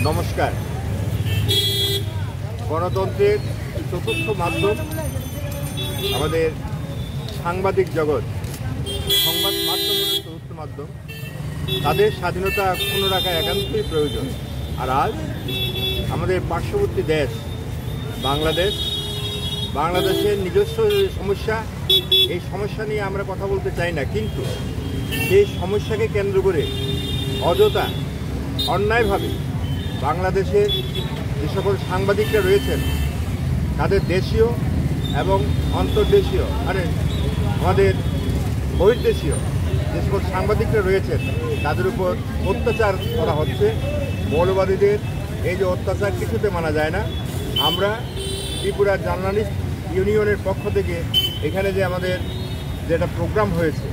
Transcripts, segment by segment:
নমস্কার। গণতন্ত্রের চতুর্থ মাধ্যম আমাদের সাংবাদিক জগৎ, সংবাদ মাধ্যম হল চতুর্থ মাধ্যম। তাদের স্বাধীনতা অক্ষুণ্ণ রাখা একান্তই প্রয়োজন। আর আজ আমাদের পার্শ্ববর্তী দেশ বাংলাদেশের নিজস্ব সমস্যা, এই সমস্যা নিয়ে আমরা কথা বলতে চাই না, কিন্তু এই সমস্যাকে কেন্দ্র করে অযথা অন্যায়ভাবে বাংলাদেশের যে সকল সাংবাদিকরা রয়েছেন, তাদের দেশীয় এবং অন্তর্দেশীয় আমাদের বহির্দেশীয় যে সকল সাংবাদিকরা রয়েছেন, তাদের উপর অত্যাচার করা হচ্ছে। মৌলবাদীদের এই যে অত্যাচার কিছুতে মানা যায় না। আমরা ত্রিপুরা জার্নালিস্ট ইউনিয়নের পক্ষ থেকে এখানে যে আমাদের যেটা প্রোগ্রাম হয়েছে,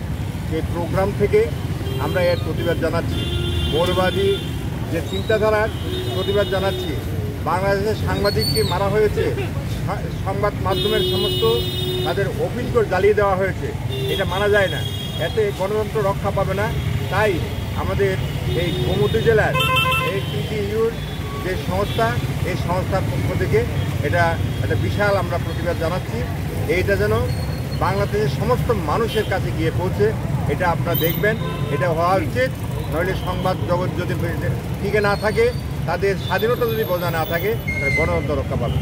সেই প্রোগ্রাম থেকে আমরা এর প্রতিবাদ জানাচ্ছি। মৌলবাদী যে চিন্তাধারার প্রতিবাদ জানাচ্ছি। বাংলাদেশের সাংবাদিককে মারা হয়েছে, সংবাদ মাধ্যমের সমস্ত তাদের অফিসগুলো জ্বালিয়ে দেওয়া হয়েছে, এটা মানা যায় না। এতে গণতন্ত্র রক্ষা পাবে না। তাই আমাদের এই গোমতী জেলার এই টিটিইউর যে সংস্থা, এই সংস্থার পক্ষ থেকে এটা একটা বিশাল আমরা প্রতিবাদ জানাচ্ছি। এইটা যেন বাংলাদেশের সমস্ত মানুষের কাছে গিয়ে পৌঁছে, এটা আপনারা দেখবেন। এটা হওয়া উচিত। নইলে সংবাদ জগৎ যদি টিকে না থাকে, তাদের স্বাধীনতা যদি বজায় না থাকে, তাহলে গণতন্ত্র রক্ষা পাবে।